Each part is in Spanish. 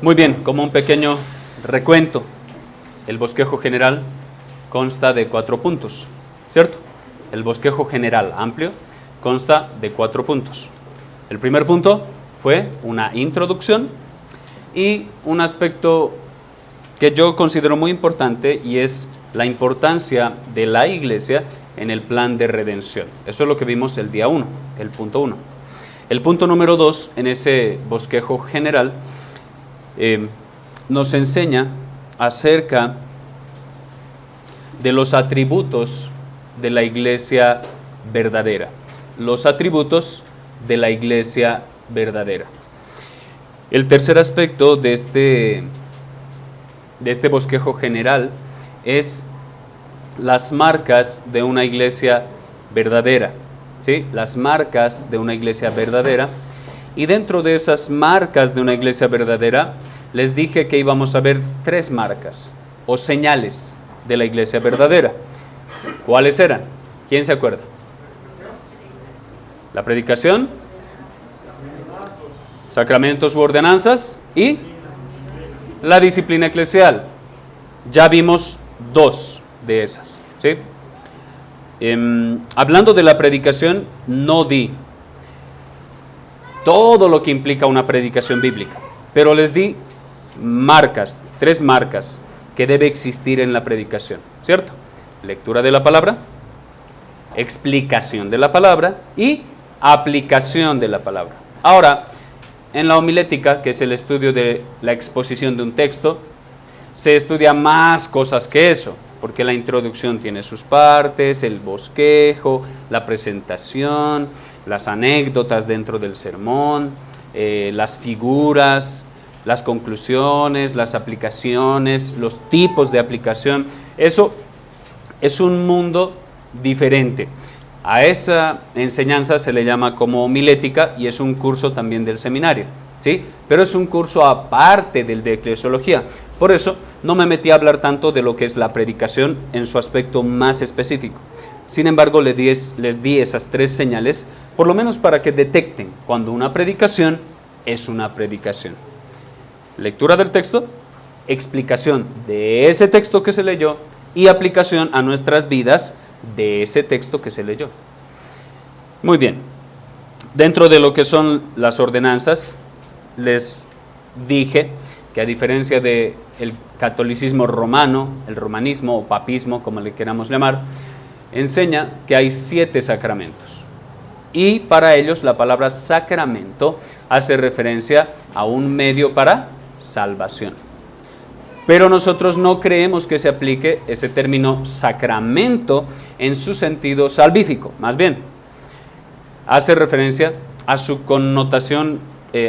Muy bien, como un pequeño recuento, el bosquejo general consta de 4 puntos, ¿cierto? El bosquejo general amplio consta de 4 puntos. El primer punto fue una introducción y un aspecto que yo considero muy importante, y es la importancia de la iglesia en el plan de redención. Eso es lo que vimos el día 1, el punto 1. El punto número 2 en ese bosquejo general nos enseña acerca de los atributos de la iglesia verdadera. Los atributos de la iglesia verdadera. El tercer aspecto de este bosquejo general es las marcas de una iglesia verdadera, ¿sí? Las marcas de una iglesia verdadera. Y dentro de esas marcas de una iglesia verdadera, les dije que íbamos a ver 3 marcas o señales de la iglesia verdadera. ¿Cuáles eran? ¿Quién se acuerda? La predicación, sacramentos u ordenanzas y la disciplina eclesial. Ya vimos 2 de esas, ¿sí? Hablando de la predicación, no di todo lo que implica una predicación bíblica, pero les di marcas, 3 marcas que debe existir en la predicación, ¿cierto? Lectura de la palabra, explicación de la palabra y aplicación de la palabra. Ahora, en la homilética, que es el estudio de la exposición de un texto, se estudia más cosas que eso, porque la introducción tiene sus partes, el bosquejo, la presentación, las anécdotas dentro del sermón, las figuras, las conclusiones, las aplicaciones, los tipos de aplicación. Eso es un mundo diferente. A esa enseñanza se le llama como homilética y es un curso también del seminario, ¿sí? Pero es un curso aparte del de eclesiología. Por eso no me metí a hablar tanto de lo que es la predicación en su aspecto más específico. Sin embargo, les di esas 3 señales, por lo menos para que detecten cuando una predicación es una predicación. Lectura del texto, explicación de ese texto que se leyó y aplicación a nuestras vidas de ese texto que se leyó. Muy bien. Dentro de lo que son las ordenanzas, les dije que a diferencia del catolicismo romano, el romanismo o papismo, como le queramos llamar, enseña que hay 7 sacramentos. Y para ellos la palabra sacramento hace referencia a un medio para salvación. Pero nosotros no creemos que se aplique ese término sacramento en su sentido salvífico. Más bien, hace referencia a su connotación,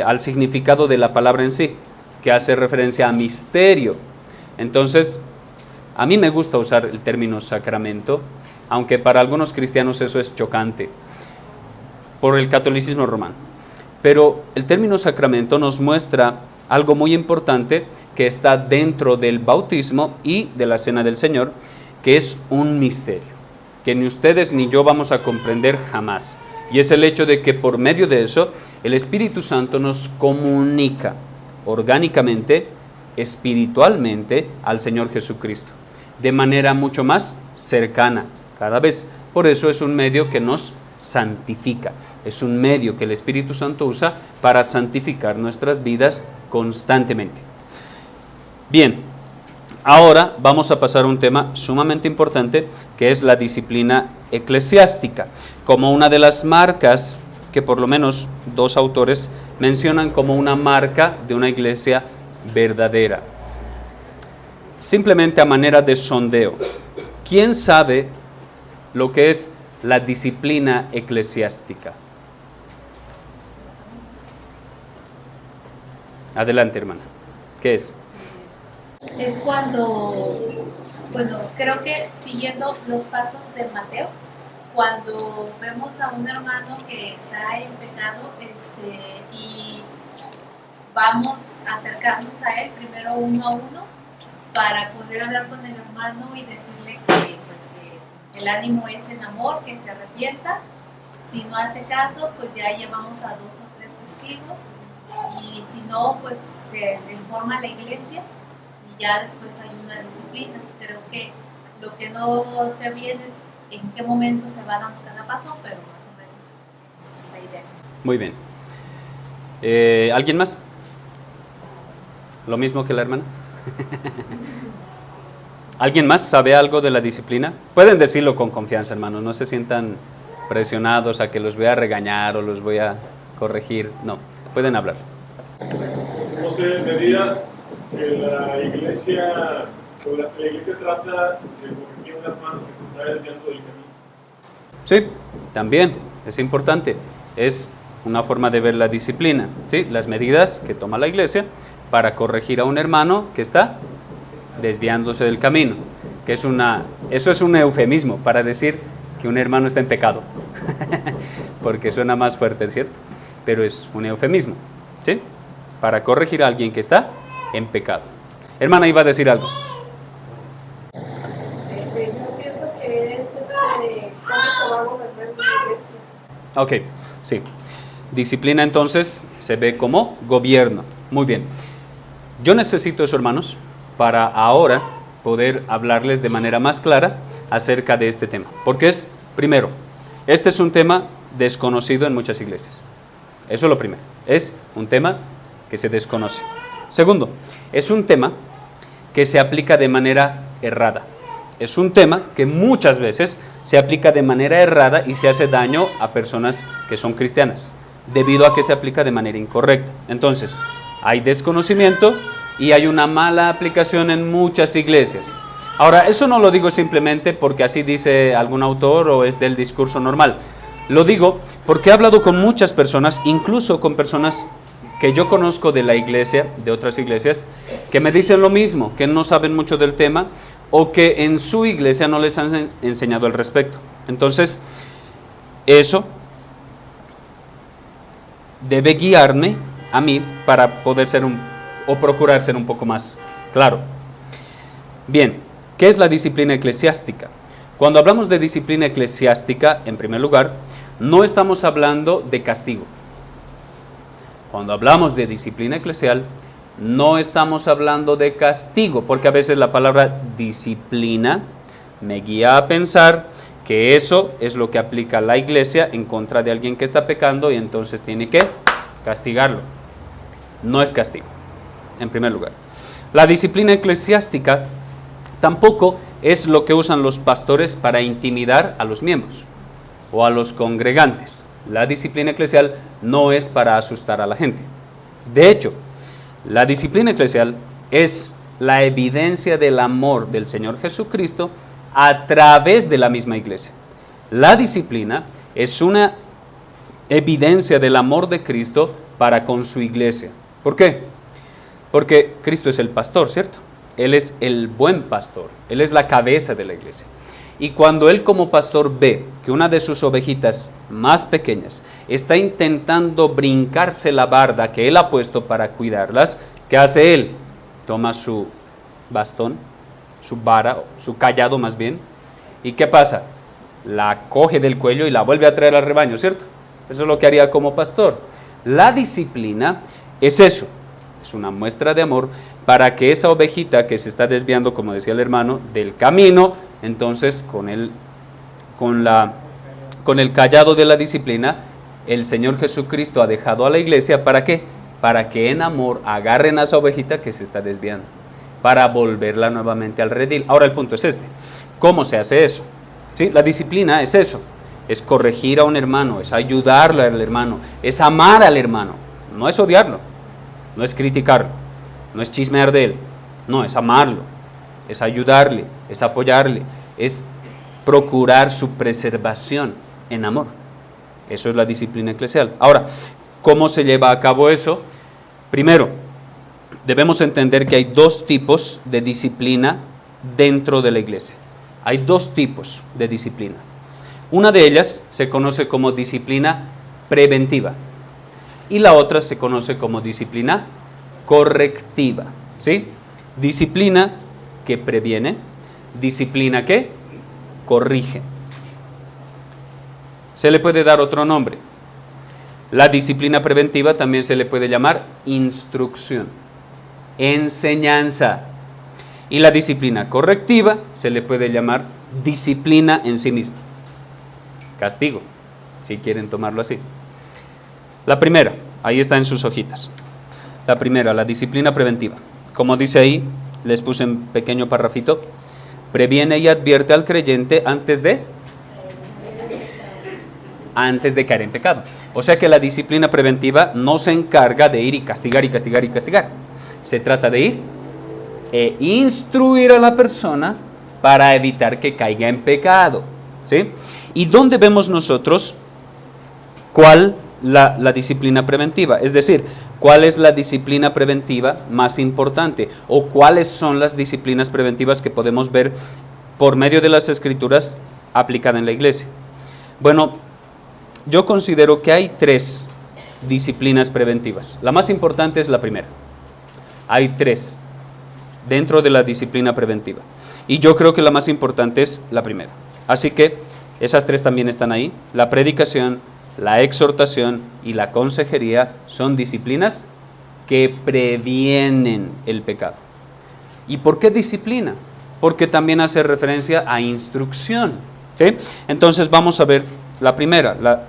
al significado de la palabra en sí, que hace referencia a misterio. Entonces, a mí me gusta usar el término sacramento, aunque para algunos cristianos eso es chocante, por el catolicismo romano. Pero el término sacramento nos muestra algo muy importante que está dentro del bautismo y de la cena del Señor, que es un misterio, que ni ustedes ni yo vamos a comprender jamás. Y es el hecho de que por medio de eso, el Espíritu Santo nos comunica orgánicamente, espiritualmente, al Señor Jesucristo, de manera mucho más cercana cada vez. Por eso es un medio que nos santifica, es un medio que el Espíritu Santo usa para santificar nuestras vidas constantemente. Bien, ahora vamos a pasar a un tema sumamente importante, que es la disciplina eclesiástica, como una de las marcas que por lo menos 2 autores mencionan como una marca de una iglesia verdadera. Simplemente a manera de sondeo, ¿quién sabe lo que es la disciplina eclesiástica? Adelante, hermana. ¿Qué es? Es cuando, bueno, creo que siguiendo los pasos de Mateo, cuando vemos a un hermano que está en pecado, y vamos a acercarnos a él primero uno a uno para poder hablar con el hermano y decirle que el ánimo es en amor, que se arrepienta. Si no hace caso, pues ya llevamos a 2 o 3 testigos y si no, pues se informa a la iglesia y ya después hay una disciplina. Creo que lo que no sé bien es en qué momento se va dando cada paso, pero más o menos es la idea. Muy bien. ¿Alguien más? ¿Lo mismo que la hermana? ¿Alguien más sabe algo de la disciplina? Pueden decirlo con confianza, hermanos, no se sientan presionados a que los voy a regañar o los voy a corregir. No, pueden hablar. No sé, medidas que la iglesia trata de corregir a un hermano que se está desviando del camino. Sí, también es importante. Es una forma de ver la disciplina, ¿sí? Las medidas que toma la iglesia para corregir a un hermano que está desviándose del camino. Eso es un eufemismo para decir que un hermano está en pecado. Porque suena más fuerte, ¿cierto? Pero es un eufemismo, ¿sí? Para corregir a alguien que está en pecado. Hermana, iba a decir algo. Yo pienso que es cómo se va a gobernar una iglesia. Ok, sí. Disciplina entonces se ve como gobierno. Muy bien. Yo necesito eso, hermanos, para ahora poder hablarles de manera más clara acerca de este tema. Porque primero, este es un tema desconocido en muchas iglesias. Eso es lo primero. Es un tema que se desconoce. Segundo, es un tema que se aplica de manera errada. Es un tema que muchas veces se aplica de manera errada y se hace daño a personas que son cristianas, debido a que se aplica de manera incorrecta. Entonces, hay desconocimiento y hay una mala aplicación en muchas iglesias. Ahora, eso no lo digo simplemente porque así dice algún autor o es del discurso normal. Lo digo porque he hablado con muchas personas, incluso con personas que yo conozco de la iglesia, de otras iglesias, que me dicen lo mismo, que no saben mucho del tema o que en su iglesia no les han enseñado al respecto. Entonces, eso debe guiarme a mí para poder procurar ser un poco más claro. Bien, ¿qué es la disciplina eclesiástica? Cuando hablamos de disciplina eclesiástica, en primer lugar, no estamos hablando de castigo. Cuando hablamos de disciplina eclesial, no estamos hablando de castigo, porque a veces la palabra disciplina me guía a pensar que eso es lo que aplica la iglesia en contra de alguien que está pecando y entonces tiene que castigarlo. No es castigo, en primer lugar. La disciplina eclesiástica tampoco es lo que usan los pastores para intimidar a los miembros o a los congregantes. La disciplina eclesial no es para asustar a la gente. De hecho, la disciplina eclesial es la evidencia del amor del Señor Jesucristo a través de la misma iglesia. La disciplina es una evidencia del amor de Cristo para con su iglesia. ¿Por qué? Porque Cristo es el pastor, ¿cierto? Él es el buen pastor, Él es la cabeza de la iglesia. Y cuando Él como pastor ve que una de sus ovejitas más pequeñas está intentando brincarse la barda que Él ha puesto para cuidarlas, ¿qué hace Él? Toma su bastón, su vara, su callado más bien, ¿y qué pasa? La coge del cuello y la vuelve a traer al rebaño, ¿cierto? Eso es lo que haría como pastor. La disciplina es eso, es una muestra de amor para que esa ovejita que se está desviando, como decía el hermano, del camino, entonces con el callado de la disciplina, el Señor Jesucristo ha dejado a la iglesia, ¿para qué? Para que en amor agarren a esa ovejita que se está desviando, para volverla nuevamente al redil. Ahora el punto es este, ¿cómo se hace eso? ¿Sí? La disciplina es eso, es corregir a un hermano, es ayudarle al hermano, es amar al hermano, no es odiarlo, no es criticarlo, no es chismear de él, no, es amarlo, es ayudarle, es apoyarle, es procurar su preservación en amor. Eso es la disciplina eclesial. Ahora, ¿cómo se lleva a cabo eso? Primero, debemos entender que hay dos tipos de disciplina dentro de la iglesia. Hay dos tipos de disciplina. Una de ellas se conoce como disciplina preventiva y la otra se conoce como disciplina correctiva, ¿sí? Disciplina que previene, disciplina que corrige. Se le puede dar otro nombre. La disciplina preventiva también se le puede llamar instrucción, enseñanza. Y la disciplina correctiva se le puede llamar disciplina en sí misma, castigo, si quieren tomarlo así. La primera, ahí está en sus hojitas. La primera, la disciplina preventiva. Como dice ahí, les puse en pequeño parrafito, previene y advierte al creyente antes de caer en pecado. O sea que la disciplina preventiva no se encarga de ir y castigar y castigar y castigar. Se trata de ir e instruir a la persona para evitar que caiga en pecado, ¿sí? ¿Y dónde vemos nosotros cuál la disciplina preventiva? Es decir, ¿cuál es la disciplina preventiva más importante? ¿O cuáles son las disciplinas preventivas que podemos ver por medio de las Escrituras aplicada en la iglesia? Bueno, yo considero que hay 3 disciplinas preventivas. La más importante es la primera. Hay 3 dentro de la disciplina preventiva. Y yo creo que la más importante es la primera. Así que esas 3 también están ahí. La predicación, la exhortación y la consejería son disciplinas que previenen el pecado. ¿Y por qué disciplina? Porque también hace referencia a instrucción, ¿sí? Entonces vamos a ver la primera, la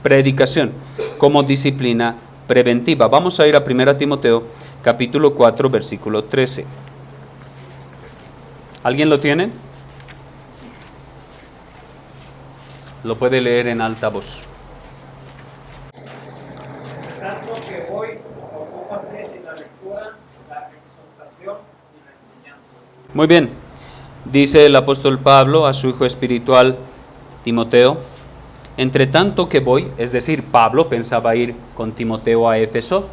predicación como disciplina preventiva. Vamos a ir a 1 Timoteo capítulo 4 versículo 13. ¿Alguien lo tiene? Lo puede leer en alta voz. Tanto que voy, ocúpate en la lectura, la exhortación y la enseñanza. Muy bien, dice el apóstol Pablo a su hijo espiritual Timoteo, entre tanto que voy, es decir, Pablo pensaba ir con Timoteo a Éfeso,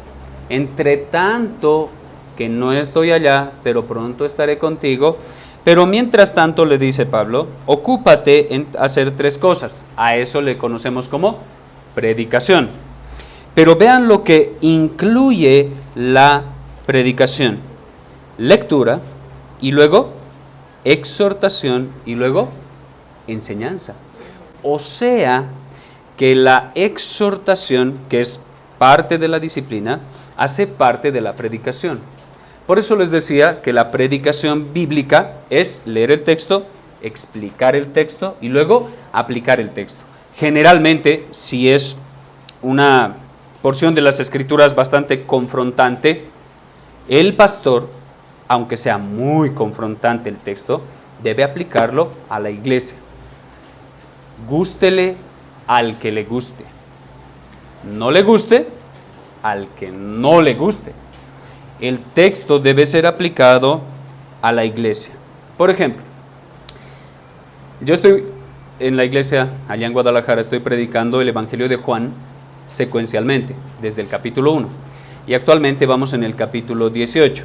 entre tanto que no estoy allá, pero pronto estaré contigo, pero mientras tanto le dice Pablo, ocúpate en hacer 3 cosas, a eso le conocemos como predicación. Pero vean lo que incluye la predicación: lectura y luego exhortación y luego enseñanza. O sea que la exhortación, que es parte de la disciplina, hace parte de la predicación. Por eso les decía que la predicación bíblica es leer el texto, explicar el texto y luego aplicar el texto. Generalmente, si es una porción de las Escrituras bastante confrontante, el pastor, aunque sea muy confrontante el texto, debe aplicarlo a la iglesia. Gústele al que le guste, no le guste al que no le guste. El texto debe ser aplicado a la iglesia. Por ejemplo, yo estoy en la iglesia allá en Guadalajara, estoy predicando el Evangelio de Juan secuencialmente, desde el capítulo 1. Y actualmente vamos en el capítulo 18.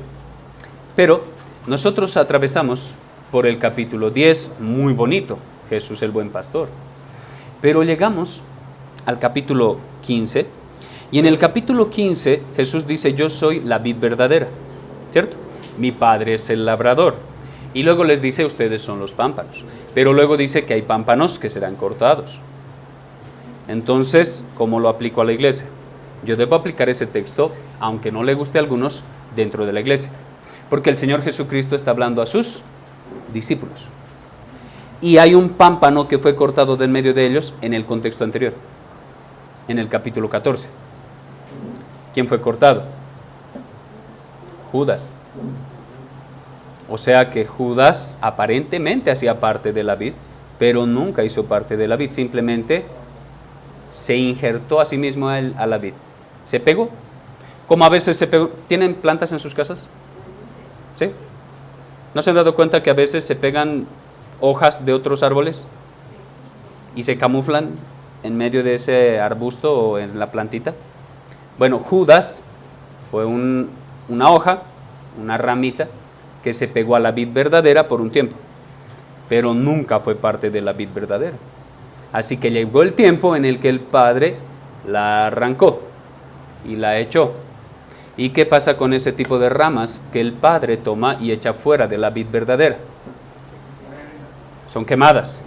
Pero nosotros atravesamos por el capítulo 10, muy bonito, Jesús el buen pastor. Pero llegamos al capítulo 15, y en el capítulo 15 Jesús dice, yo soy la vid verdadera, ¿cierto? Mi Padre es el labrador. Y luego les dice, ustedes son los pámpanos. Pero luego dice que hay pámpanos que serán cortados. Entonces, ¿cómo lo aplico a la iglesia? Yo debo aplicar ese texto, aunque no le guste a algunos, dentro de la iglesia. Porque el Señor Jesucristo está hablando a sus discípulos. Y hay un pámpano que fue cortado del medio de ellos en el contexto anterior, en el capítulo 14. ¿Quién fue cortado? Judas. O sea que Judas aparentemente hacía parte de la vid, pero nunca hizo parte de la vid, simplemente se injertó a sí mismo a la vid. ¿Se pegó? Como a veces se pegó. ¿Tienen plantas en sus casas? ¿Sí? ¿No se han dado cuenta que a veces se pegan hojas de otros árboles y se camuflan en medio de ese arbusto o en la plantita? Bueno, Judas fue una hoja, una ramita que se pegó a la vid verdadera por un tiempo, pero nunca fue parte de la vid verdadera. Así que llegó el tiempo en el que el Padre la arrancó y la echó. ¿Y qué pasa con ese tipo de ramas que el Padre toma y echa fuera de la vid verdadera? Son quemadas.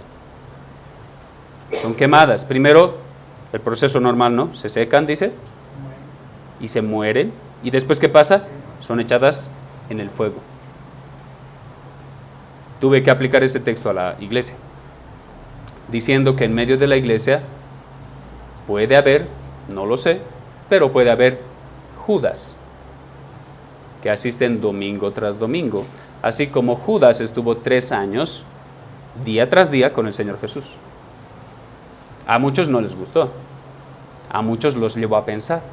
Son quemadas. Primero El proceso normal, ¿no? Se secan, dice, y se mueren. ¿Y después qué pasa? Son echadas en el fuego. Tuve que aplicar ese texto a la iglesia, diciendo que en medio de la iglesia puede haber, no lo sé, pero puede haber Judas, que asisten domingo tras domingo, así como Judas estuvo 3 años, día tras día, con el Señor Jesús. A muchos no les gustó, a muchos los llevó a pensar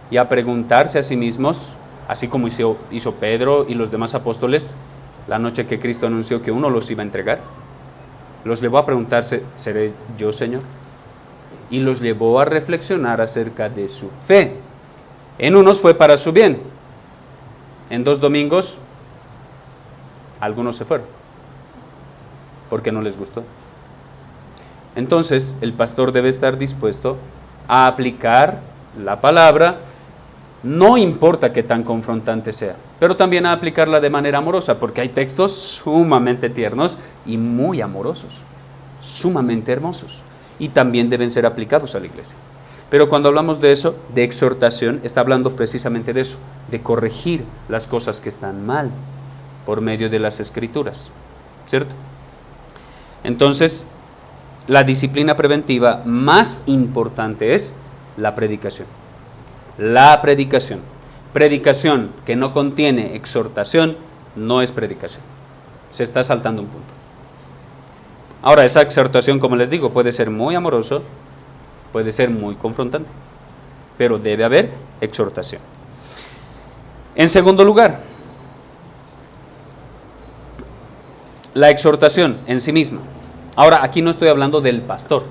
y a preguntarse a sí mismos, así como hizo Pedro y los demás apóstoles, la noche que Cristo anunció que uno los iba a entregar, los llevó a preguntarse, ¿seré yo, Señor? Y los llevó a reflexionar acerca de su fe. En unos fue para su bien, en 2 domingos algunos se fueron, porque no les gustó. Entonces, el pastor debe estar dispuesto a aplicar la palabra, no importa qué tan confrontante sea, pero también a aplicarla de manera amorosa, porque hay textos sumamente tiernos y muy amorosos, sumamente hermosos, y también deben ser aplicados a la iglesia. Pero cuando hablamos de eso, de exhortación, está hablando precisamente de eso, de corregir las cosas que están mal por medio de las Escrituras, ¿cierto? Entonces, la disciplina preventiva más importante es la predicación. La predicación. Predicación que no contiene exhortación no es predicación. Se está saltando un punto. Ahora, esa exhortación, como les digo, puede ser muy amoroso, puede ser muy confrontante, pero debe haber exhortación. En segundo lugar, la exhortación en sí misma. Ahora, aquí no estoy hablando del pastor,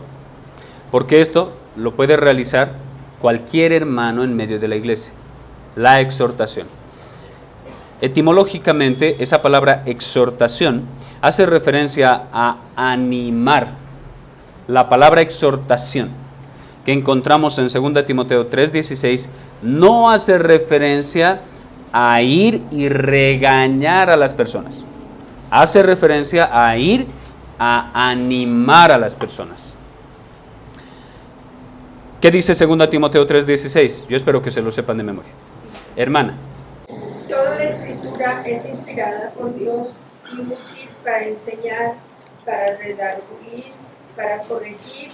porque esto lo puede realizar cualquier hermano en medio de la iglesia. La exhortación. Etimológicamente, esa palabra exhortación hace referencia a animar. La palabra exhortación que encontramos en 2 Timoteo 3:16 no hace referencia a ir y regañar a las personas. Hace referencia a ir a animar a las personas. ¿Qué dice 2 Timoteo 3:16? Yo espero que se lo sepan de memoria. Hermana. Toda la escritura es inspirada por Dios y útil para enseñar, para redarguir, para corregir,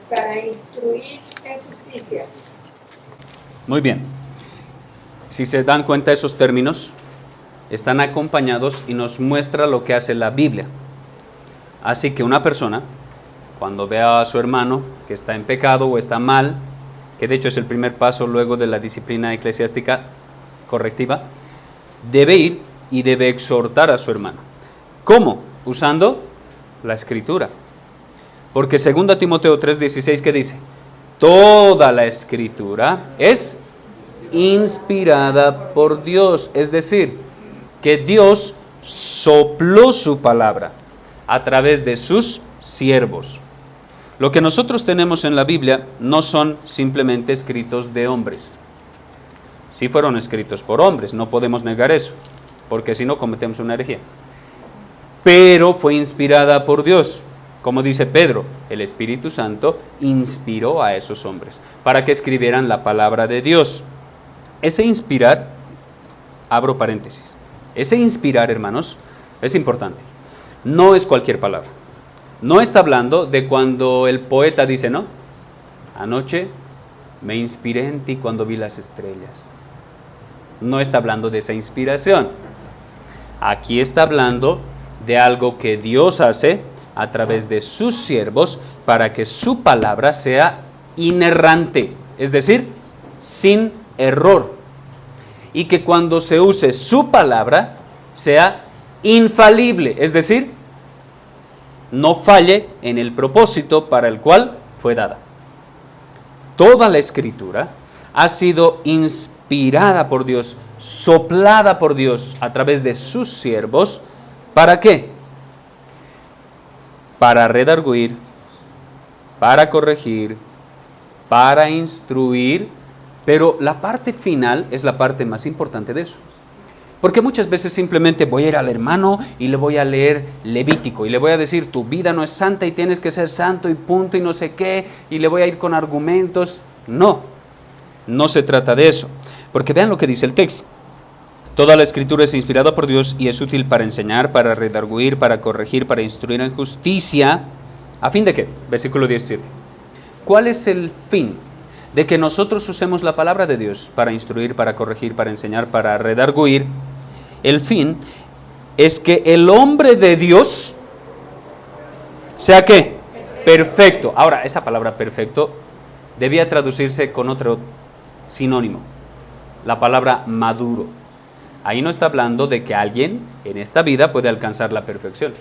para instruir en justicia. Muy bien. Si se dan cuenta, esos términos están acompañados y nos muestra lo que hace la Biblia. Así que una persona, cuando vea a su hermano que está en pecado o está mal, que de hecho es el primer paso luego de la disciplina eclesiástica correctiva, debe ir y debe exhortar a su hermano. ¿Cómo? Usando la Escritura. Porque 2 Timoteo 3:16, ¿qué dice? Toda la Escritura es inspirada por Dios, es decir, que Dios sopló su palabra a través de sus siervos. Lo que nosotros tenemos en la Biblia no son simplemente escritos de hombres. Sí fueron escritos por hombres, no podemos negar eso, porque si no cometemos una herejía. Pero fue inspirada por Dios. Como dice Pedro, el Espíritu Santo inspiró a esos hombres para que escribieran la palabra de Dios. Ese inspirar, abro paréntesis, ese inspirar, hermanos, es importante. No es cualquier palabra. No está hablando de cuando el poeta dice, ¿no? Anoche me inspiré en ti cuando vi las estrellas. No está hablando de esa inspiración. Aquí está hablando de algo que Dios hace a través de sus siervos para que su palabra sea inerrante, es decir, sin error. Y que cuando se use su palabra sea infalible, es decir, no falle en el propósito para el cual fue dada. Toda la Escritura ha sido inspirada por Dios, soplada por Dios a través de sus siervos. ¿Para qué? Para redarguir, para corregir, para instruir, pero la parte final es la parte más importante de eso. Porque muchas veces simplemente voy a ir al hermano y le voy a leer Levítico y le voy a decir, tu vida no es santa y tienes que ser santo y punto y no sé qué, y le voy a ir con argumentos. No, no se trata de eso. Porque vean lo que dice el texto. Toda la Escritura es inspirada por Dios y es útil para enseñar, para redarguir, para corregir, para instruir en justicia. ¿A fin de qué? Versículo 17. ¿Cuál es el fin de que nosotros usemos la palabra de Dios para instruir, para corregir, para enseñar, para redarguir? El fin es que el hombre de Dios sea ¿qué? Perfecto. Ahora, esa palabra perfecto debía traducirse con otro sinónimo, la palabra maduro. Ahí no está hablando de que alguien en esta vida puede alcanzar la perfección.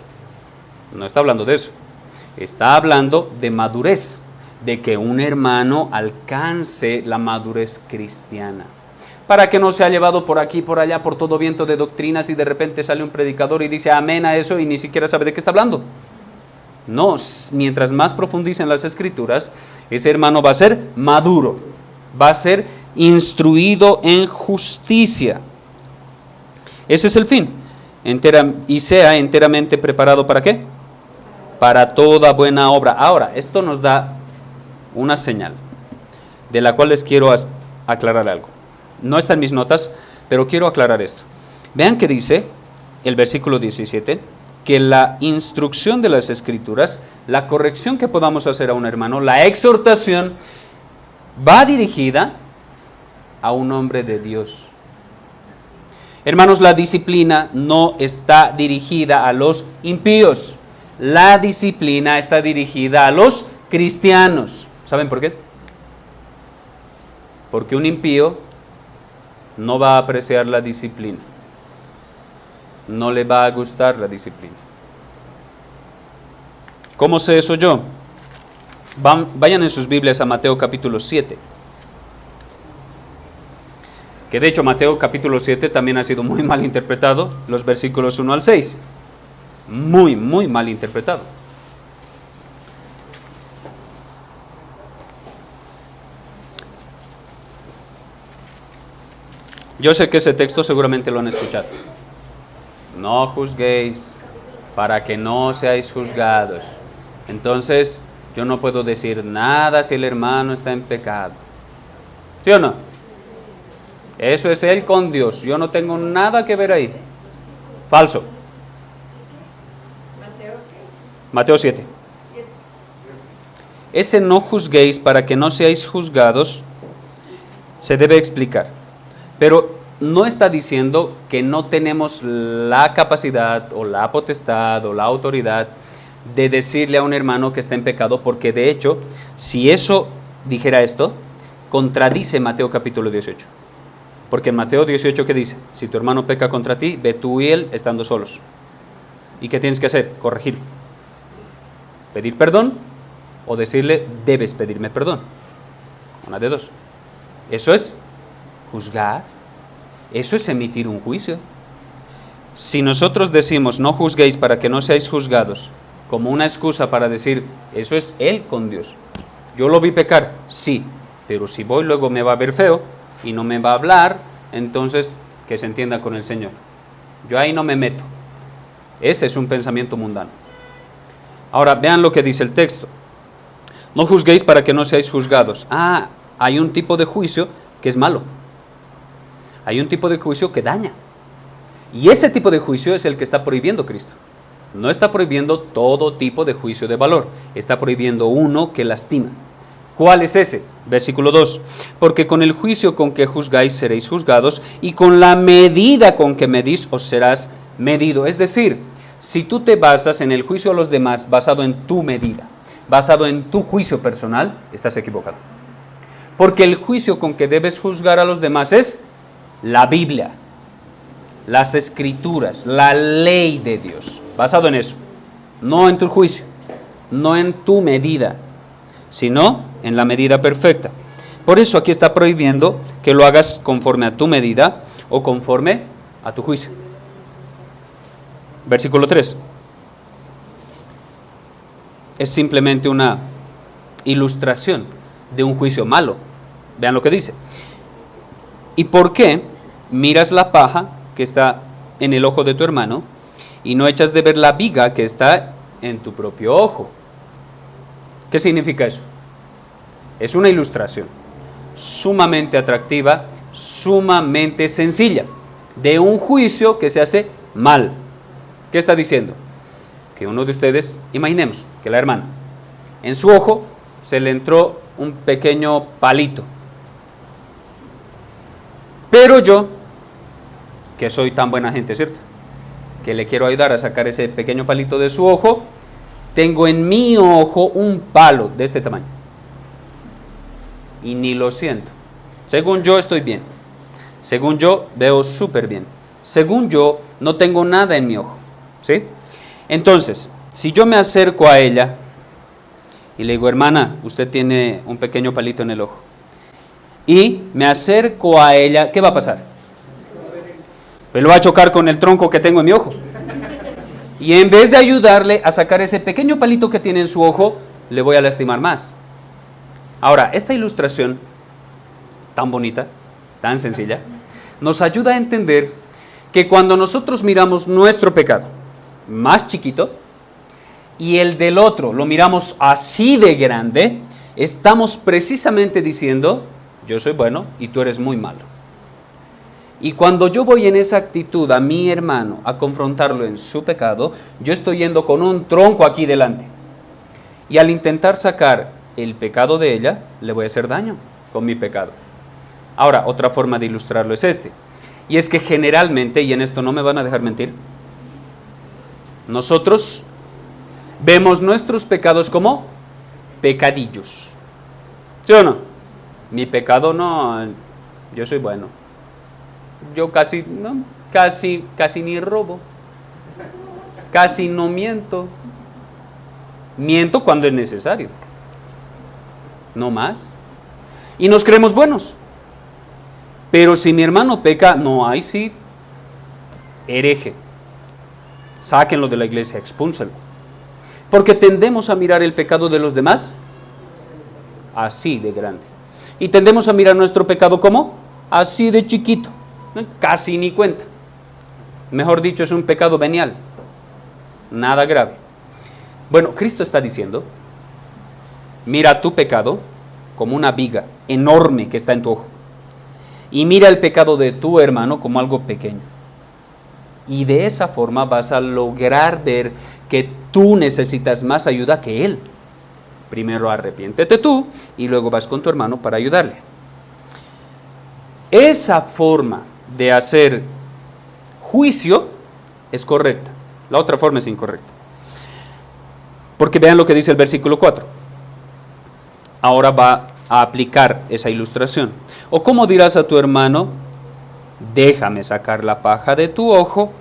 No está hablando de eso. Está hablando de madurez, de que un hermano alcance la madurez cristiana. Para que no sea llevado por aquí, por allá, por todo viento de doctrinas y de repente sale un predicador y dice amén a eso y ni siquiera sabe de qué está hablando. No, mientras más profundicen las Escrituras, ese hermano va a ser maduro, va a ser instruido en justicia. Ese es el fin. Y sea enteramente preparado ¿para qué? Para toda buena obra. Ahora, esto nos da una señal, de la cual les quiero aclarar algo. No está en mis notas, pero quiero aclarar esto. Vean que dice el versículo 17, que la instrucción de las Escrituras, la corrección que podamos hacer a un hermano, la exhortación, va dirigida a un hombre de Dios. Hermanos, la disciplina no está dirigida a los impíos. La disciplina está dirigida a los cristianos. ¿Saben por qué? Porque un impío no va a apreciar la disciplina. No le va a gustar la disciplina. ¿Cómo sé eso yo? Vayan en sus Biblias a Mateo capítulo 7. Que de hecho Mateo capítulo 7 también ha sido muy mal interpretado, los versículos 1 al 6. Muy, muy mal interpretado. Yo sé que ese texto seguramente lo han escuchado. No juzguéis para que no seáis juzgados. Entonces, yo no puedo decir nada si el hermano está en pecado. ¿Sí o no? Eso es él con Dios. Yo no tengo nada que ver ahí. Falso. Mateo 7. Ese no juzguéis para que no seáis juzgados se debe explicar. Pero no está diciendo que no tenemos la capacidad o la potestad o la autoridad de decirle a un hermano que está en pecado, porque de hecho, si eso dijera esto, contradice Mateo capítulo 18. Porque en Mateo 18, ¿qué dice? Si tu hermano peca contra ti, ve tú y él estando solos. ¿Y qué tienes que hacer? Corregir. Pedir perdón o decirle, debes pedirme perdón. Una de dos. Eso es juzgar. Eso es emitir un juicio. Si nosotros decimos, no juzguéis para que no seáis juzgados, como una excusa para decir, eso es él con Dios. Yo lo vi pecar, sí, pero si voy luego me va a ver feo y no me va a hablar, entonces que se entienda con el Señor. Yo ahí no me meto. Ese es un pensamiento mundano. Ahora vean lo que dice el texto. No juzguéis para que no seáis juzgados. Hay un tipo de juicio que es malo. Hay un tipo de juicio que daña. Y ese tipo de juicio es el que está prohibiendo Cristo. No está prohibiendo todo tipo de juicio de valor. Está prohibiendo uno que lastima. ¿Cuál es ese? Versículo 2. Porque con el juicio con que juzgáis seréis juzgados, y con la medida con que medís os serás medido. Es decir, si tú te basas en el juicio a los demás basado en tu medida, basado en tu juicio personal, estás equivocado. Porque el juicio con que debes juzgar a los demás es la Biblia, las Escrituras, la ley de Dios, basado en eso. No en tu juicio, no en tu medida, sino en la medida perfecta. Por eso aquí está prohibiendo que lo hagas conforme a tu medida o conforme a tu juicio. Versículo 3. Es simplemente una ilustración de un juicio malo. Vean lo que dice. ¿Y por qué miras la paja que está en el ojo de tu hermano y no echas de ver la viga que está en tu propio ojo. ¿Qué significa eso? Es una ilustración sumamente atractiva, sumamente sencilla, de un juicio que se hace mal. ¿Qué está diciendo? Que uno de ustedes, imaginemos que la hermana, en su ojo se le entró un pequeño palito. Pero yo, que soy tan buena gente, ¿cierto?, que le quiero ayudar a sacar ese pequeño palito de su ojo, tengo en mi ojo un palo de este tamaño. Y ni lo siento. Según yo estoy bien. Según yo veo súper bien. Según yo no tengo nada en mi ojo. ¿Sí? Entonces, si yo me acerco a ella y le digo, hermana, usted tiene un pequeño palito en el ojo, y me acerco a ella, ¿qué va a pasar? Pues lo va a chocar con el tronco que tengo en mi ojo. Y en vez de ayudarle a sacar ese pequeño palito que tiene en su ojo, le voy a lastimar más. Ahora, esta ilustración tan bonita, tan sencilla, nos ayuda a entender que cuando nosotros miramos nuestro pecado más chiquito y el del otro lo miramos así de grande, estamos precisamente diciendo, yo soy bueno y tú eres muy malo. Y cuando yo voy en esa actitud a mi hermano a confrontarlo en su pecado, yo estoy yendo con un tronco aquí delante. Y al intentar sacar el pecado de ella, le voy a hacer daño con mi pecado. Ahora, otra forma de ilustrarlo es este. Y es que generalmente, y en esto no me van a dejar mentir, nosotros vemos nuestros pecados como pecadillos. ¿Sí o no? Mi pecado no, yo soy bueno. Yo casi ni robo. Casi no miento. Miento cuando es necesario. No más. Y nos creemos buenos. Pero si mi hermano peca, no, ahí sí, hereje. Sáquenlo de la iglesia, expúlsenlo. Porque tendemos a mirar el pecado de los demás así de grande. Y tendemos a mirar nuestro pecado como así de chiquito. Casi ni cuenta. Mejor dicho, es un pecado venial. Nada grave. Bueno, Cristo está diciendo, mira tu pecado como una viga enorme que está en tu ojo. Y mira el pecado de tu hermano como algo pequeño. Y de esa forma vas a lograr ver que tú necesitas más ayuda que él. Primero arrepiéntete tú y luego vas con tu hermano para ayudarle. Esa forma de hacer juicio es correcta. La otra forma es incorrecta. Porque vean lo que dice el versículo 4. Ahora va a aplicar esa ilustración. ¿O cómo dirás a tu hermano, déjame sacar la paja de tu ojo,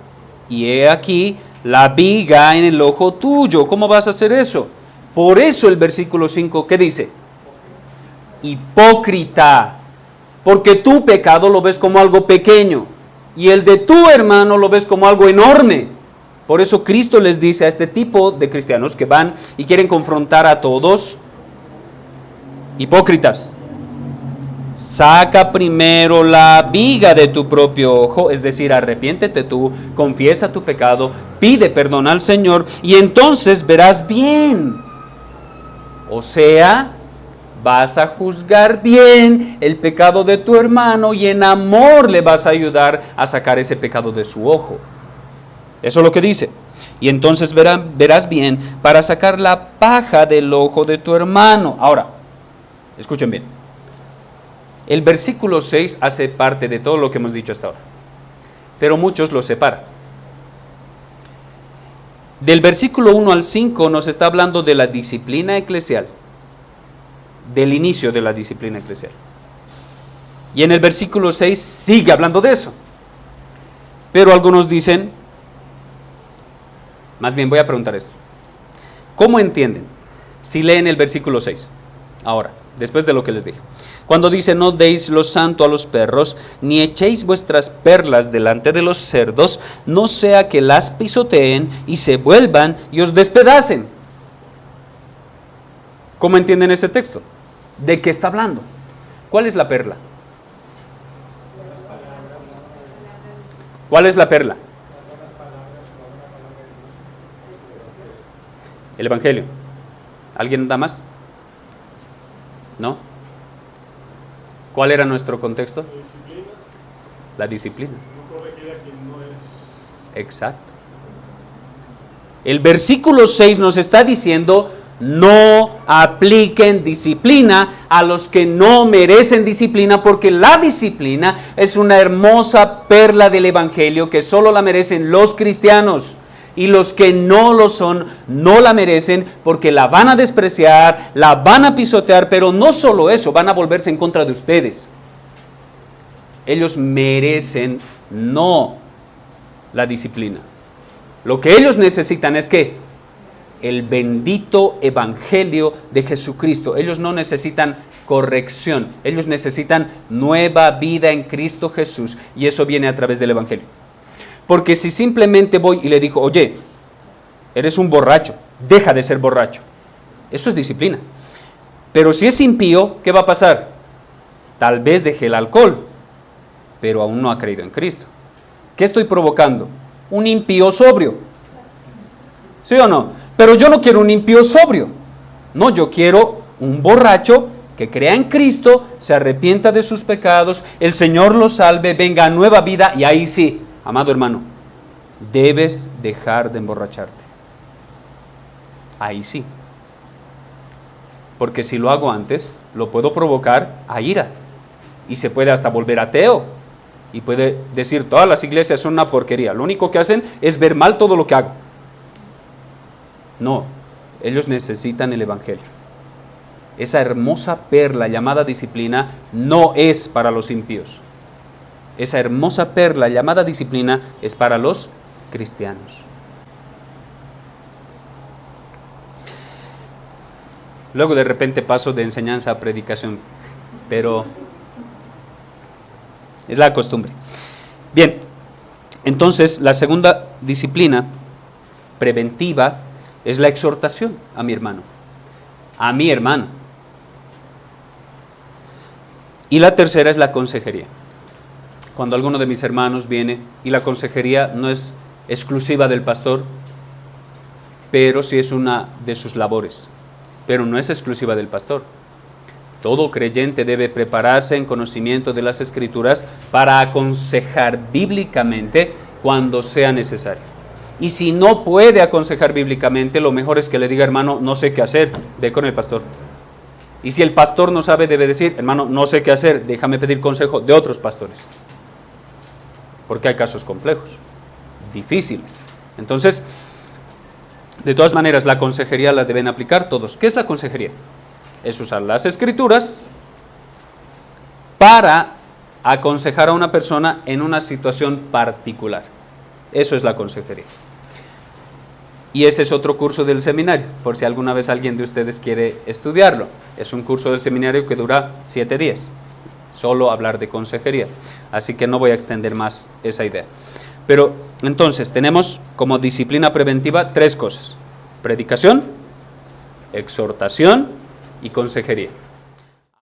y he aquí la viga en el ojo tuyo? ¿Cómo vas a hacer eso? Por eso el versículo 5, ¿qué dice? Hipócrita, porque tu pecado lo ves como algo pequeño, y el de tu hermano lo ves como algo enorme. Por eso Cristo les dice a este tipo de cristianos que van y quieren confrontar a todos, hipócritas, saca primero la viga de tu propio ojo, es decir, arrepiéntete tú, confiesa tu pecado, pide perdón al Señor y entonces verás bien. O sea, vas a juzgar bien el pecado de tu hermano y en amor le vas a ayudar a sacar ese pecado de su ojo. Eso es lo que dice. Y entonces verás bien para sacar la paja del ojo de tu hermano. Ahora, escuchen bien. El versículo 6 hace parte de todo lo que hemos dicho hasta ahora. Pero muchos lo separan. Del versículo 1 al 5 nos está hablando de la disciplina eclesial. Del inicio de la disciplina eclesial. Y en el versículo 6 sigue hablando de eso. Pero algunos dicen, más bien voy a preguntar esto. ¿Cómo entienden si leen el versículo 6? Ahora, después de lo que les dije. Cuando dice, no deis lo santo a los perros, ni echéis vuestras perlas delante de los cerdos, no sea que las pisoteen y se vuelvan y os despedacen. ¿Cómo entienden ese texto? ¿De qué está hablando? ¿Cuál es la perla? ¿Cuál es la perla? El Evangelio. ¿Alguien da más? ¿No? ¿Cuál era nuestro contexto? La disciplina. No corregir a quien no es. Exacto. El versículo 6 nos está diciendo: no apliquen disciplina a los que no merecen disciplina, porque la disciplina es una hermosa perla del Evangelio que solo la merecen los cristianos. Y los que no lo son, no la merecen porque la van a despreciar, la van a pisotear, pero no solo eso, van a volverse en contra de ustedes. Ellos merecen no la disciplina. Lo que ellos necesitan es ¿qué? El bendito Evangelio de Jesucristo. Ellos no necesitan corrección, ellos necesitan nueva vida en Cristo Jesús, y eso viene a través del Evangelio. Porque si simplemente voy y le digo: oye, eres un borracho, deja de ser borracho, eso es disciplina. Pero si es impío, ¿qué va a pasar? Tal vez deje el alcohol, pero aún no ha creído en Cristo. ¿Qué estoy provocando? Un impío sobrio. ¿Sí o no? Pero yo no quiero un impío sobrio. No, yo quiero un borracho que crea en Cristo, se arrepienta de sus pecados, el Señor lo salve, venga a nueva vida, y ahí sí, amado hermano, debes dejar de emborracharte. Ahí sí. Porque si lo hago antes, lo puedo provocar a ira. Y se puede hasta volver ateo. Y puede decir: todas las iglesias son una porquería. Lo único que hacen es ver mal todo lo que hago. No, ellos necesitan el Evangelio. Esa hermosa perla llamada disciplina no es para los impíos. Esa hermosa perla llamada disciplina es para los cristianos. Luego de repente paso de enseñanza a predicación, pero es la costumbre. Bien, entonces la segunda disciplina preventiva es la exhortación a mi hermano, a mi hermana. Y la tercera es la consejería. Cuando alguno de mis hermanos viene, y la consejería no es exclusiva del pastor, pero sí es una de sus labores, pero no es exclusiva del pastor. Todo creyente debe prepararse en conocimiento de las Escrituras para aconsejar bíblicamente cuando sea necesario. Y si no puede aconsejar bíblicamente, lo mejor es que le diga: hermano, no sé qué hacer, ve con el pastor. Y si el pastor no sabe, debe decir: hermano, no sé qué hacer, déjame pedir consejo de otros pastores. Porque hay casos complejos, difíciles. Entonces, de todas maneras, la consejería la deben aplicar todos. ¿Qué es la consejería? Es usar las Escrituras para aconsejar a una persona en una situación particular. Eso es la consejería. Y ese es otro curso del seminario, por si alguna vez alguien de ustedes quiere estudiarlo. Es un curso del seminario que dura 7 días. Solo hablar de consejería. Así que no voy a extender más esa idea. Pero entonces tenemos como disciplina preventiva 3 cosas: predicación, exhortación y consejería.